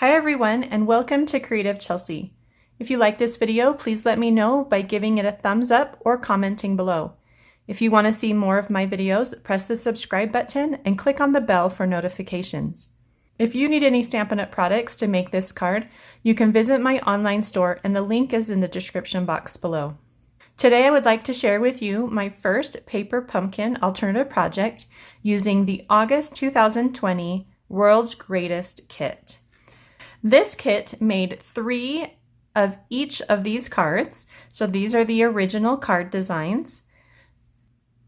Hi everyone, and welcome to Creative Chelsey. If you like this video, please let me know by giving it a thumbs up or commenting below. If you want to see more of my videos, press the subscribe button and click on the bell for notifications. If you need any Stampin' Up! Products to make this card, you can visit my online store and the link is in the description box below. Today I would like to share with you my first paper pumpkin alternative project using the August 2020 World's Greatest Kit. This kit made 3 of each of these cards, so these are the original card designs.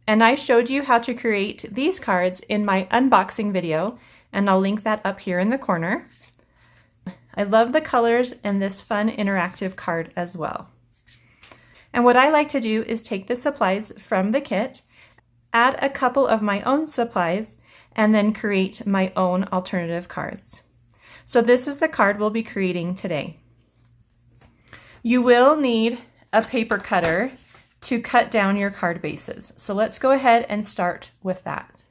And I showed you how to create these cards in my unboxing video, and I'll link that up here in the corner. I love the colors and this fun interactive card as well. And what I like to do is take the supplies from the kit, add a couple of my own supplies, and then create my own alternative cards. So this is the card we'll be creating today. You will need a paper cutter to cut down your card bases. So let's go ahead and start with that.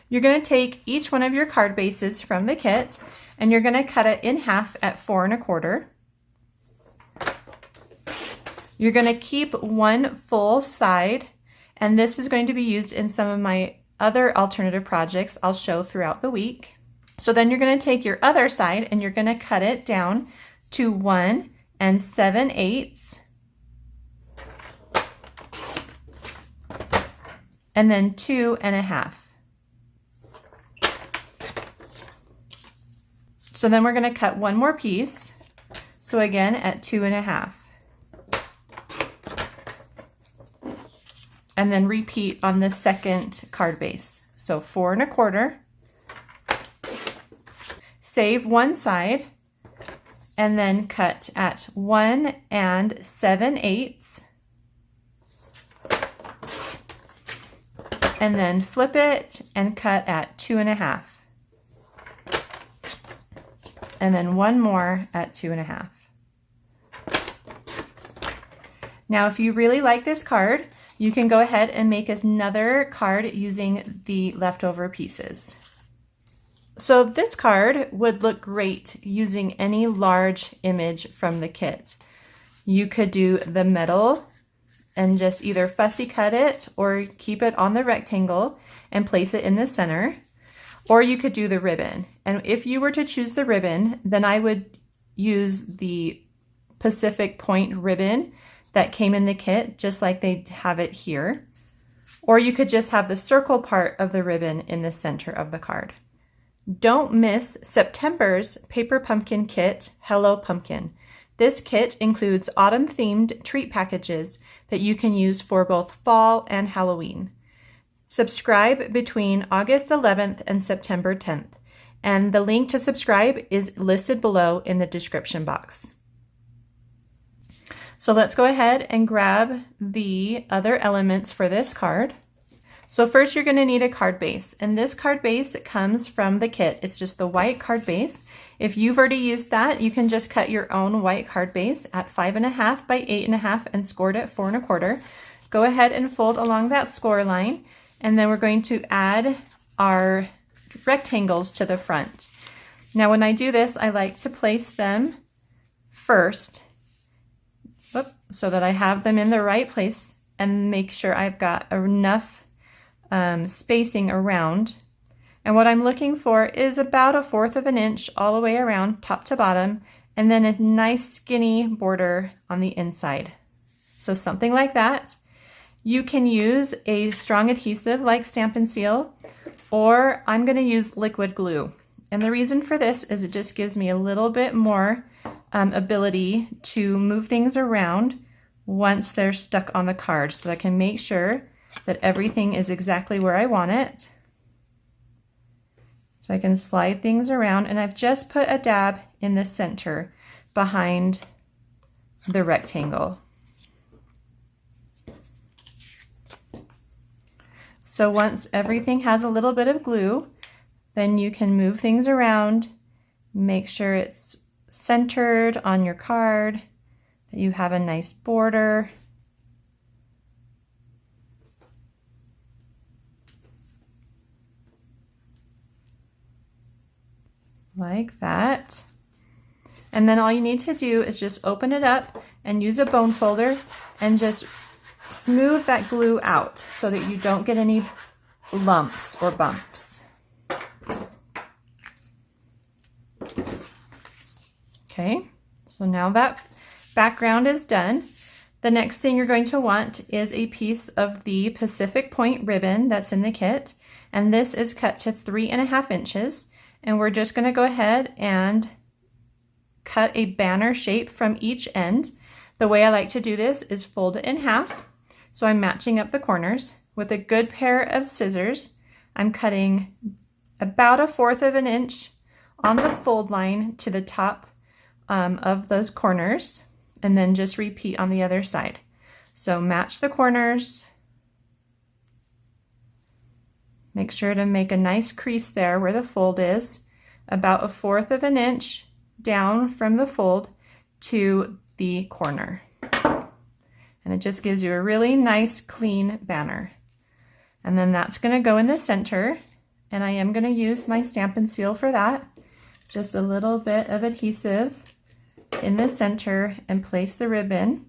You're going to take each one of your card bases from the kit and you're going to cut it in half at 4 1/4. You're going to keep one full side, and this is going to be used in some of my other alternative projects I'll show throughout the week. So then you're going to take your other side and you're going to cut it down to 1 7/8 and then 2 1/2. So then we're going to cut one more piece. So again at 2 1/2. And then repeat on the second card base. So 4 1/4. Save one side and then cut at 1 7/8 and then flip it and cut at 2 1/2 and then one more at 2 1/2. Now if you really like this card, you can go ahead and make another card using the leftover pieces. So this card would look great using any large image from the kit. You could do the metal and just either fussy cut it or keep it on the rectangle and place it in the center, or you could do the ribbon. And if you were to choose the ribbon, then I would use the Pacific Point ribbon that came in the kit, just like they have it here. Or you could just have the circle part of the ribbon in the center of the card. Don't miss September's Paper Pumpkin Kit, Hello Pumpkin. This kit includes autumn-themed treat packages that you can use for both fall and Halloween. Subscribe between August 11th and September 10th, and the link to subscribe is listed below in the description box. So let's go ahead and grab the other elements for this card. So first you're going to need a card base, and this card base comes from the kit. It's just the white card base. If you've already used that, you can just cut your own white card base at 5 1/2 by 8 1/2 and scored at 4 1/4. Go ahead and fold along that score line, and then we're going to add our rectangles to the front. Now when I do this, I like to place them first, so that I have them in the right place and make sure I've got enough spacing around. And what I'm looking for is about 1/4 of an inch all the way around, top to bottom, and then a nice skinny border on the inside. So something like that. You can use a strong adhesive like Stampin' Seal, or I'm going to use liquid glue. And the reason for this is it just gives me a little bit more ability to move things around once they're stuck on the card, so that I can make sure that everything is exactly where I want it. So I can slide things around, and I've just put a dab in the center behind the rectangle. So once everything has a little bit of glue, then you can move things around, make sure it's centered on your card, that you have a nice border. like that. And then all you need to do is just open it up and use a bone folder and just smooth that glue out so that you don't get any lumps or bumps. Okay, so now that background is done, the next thing you're going to want is a piece of the Pacific Point ribbon that's in the kit. And this is cut to 3.5 inches. And we're just going to go ahead and cut a banner shape from each end. The way I like to do this is fold it in half. So I'm matching up the corners. With a good pair of scissors, I'm cutting about 1/4 of an inch on the fold line to the top of those corners, and then just repeat on the other side. So match the corners. Make sure to make a nice crease there where the fold is, about 1/4 of an inch down from the fold to the corner. And it just gives you a really nice clean banner. And then that's going to go in the center, and I am going to use my Stampin' Seal for that. Just a little bit of adhesive in the center and place the ribbon.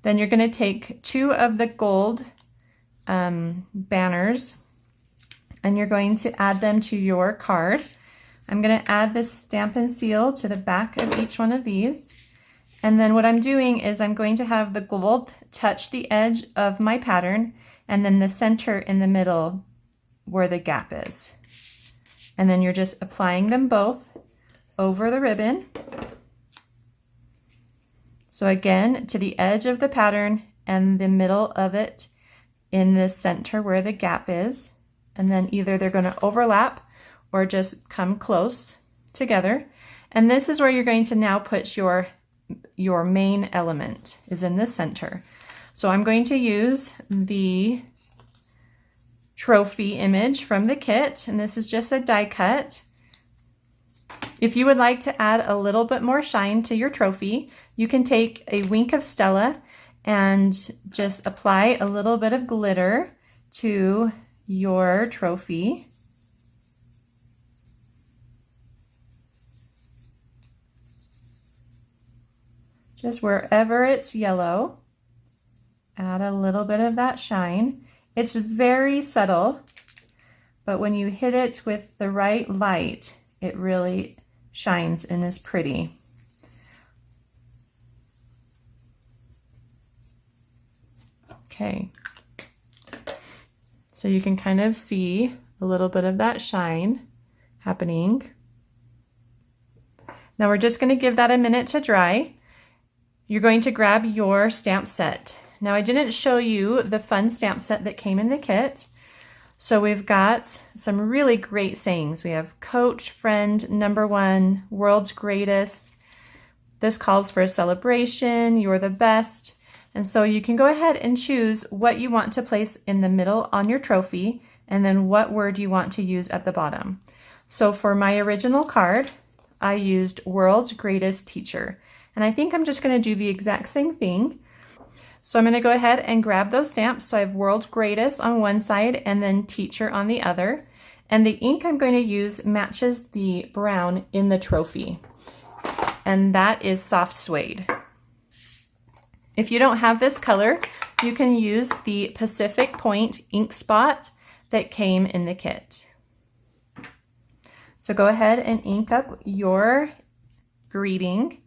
Then you're going to take 2 of the gold banners and you're going to add them to your card. I'm going to add this Stampin' Seal to the back of each one of these. And then what I'm doing is I'm going to have the gold touch the edge of my pattern and then the center in the middle where the gap is. And then you're just applying them both over the ribbon. So again, to the edge of the pattern and the middle of it in the center where the gap is. And then either they're going to overlap or just come close together. And this is where you're going to now put your main element is in the center. So I'm going to use the trophy image from the kit, and this is just a die cut. If you would like to add a little bit more shine to your trophy, you can take a wink of Stella and just apply a little bit of glitter to your trophy. Just wherever it's yellow, add a little bit of that shine. It's very subtle, but when you hit it with the right light, it really shines and is pretty. Okay, so you can kind of see a little bit of that shine happening. Now we're just going to give that a minute to dry. You're going to grab your stamp set. Now I didn't show you the fun stamp set that came in the kit. So we've got some really great sayings. We have Coach, Friend, #1, World's Greatest. This calls for a celebration, you're the best. And so you can go ahead and choose what you want to place in the middle on your trophy and then what word you want to use at the bottom. So for my original card, I used World's Greatest Teacher. And I think I'm just going to do the exact same thing. So I'm going to go ahead and grab those stamps. So I have World's Greatest on one side and then Teacher on the other. And the ink I'm going to use matches the brown in the trophy. And that is soft suede. If you don't have this color, you can use the Pacific Point ink spot that came in the kit. So go ahead and ink up your greeting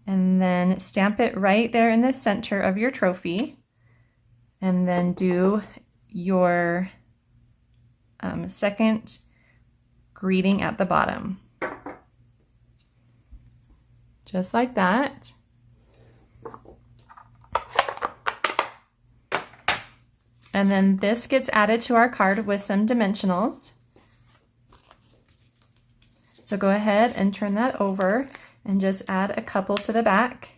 and then stamp it right there in the center of your trophy. And then do your second greeting at the bottom. Just like that. And then this gets added to our card with some dimensionals. So go ahead and turn that over and just add a couple to the back,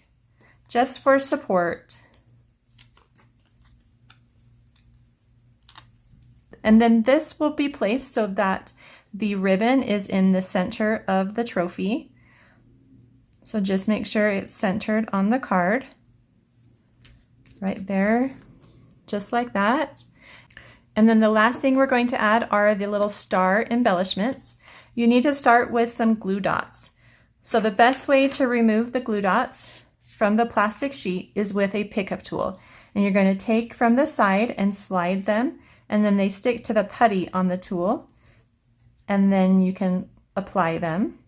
just for support. And then this will be placed so that the ribbon is in the center of the trophy. So just make sure it's centered on the card, right there. Just like that. And then the last thing we're going to add are the little star embellishments. You need to start with some glue dots. So the best way to remove the glue dots from the plastic sheet is with a pickup tool. And you're going to take from the side and slide them, and then they stick to the putty on the tool, and then you can apply them.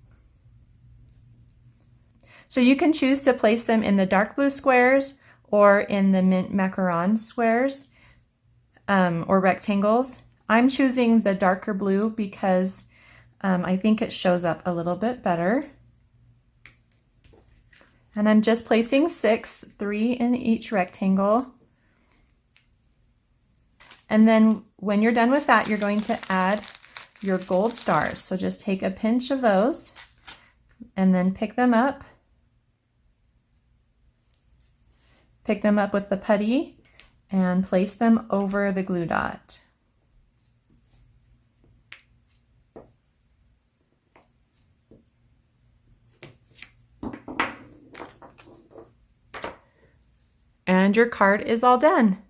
So you can choose to place them in the dark blue squares or in the mint macaron squares or rectangles. I'm choosing the darker blue because I think it shows up a little bit better. And I'm just placing 6, 3 in each rectangle. And then when you're done with that, you're going to add your gold stars. So just take a pinch of those and then pick them up. Pick them up with the putty and place them over the glue dot. And your card is all done.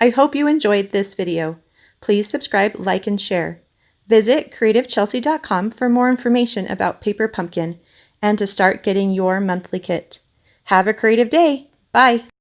I hope you enjoyed this video. Please subscribe, like, and share. Visit creativechelsey.com for more information about Paper Pumpkin and to start getting your monthly kit. Have a creative day. Bye.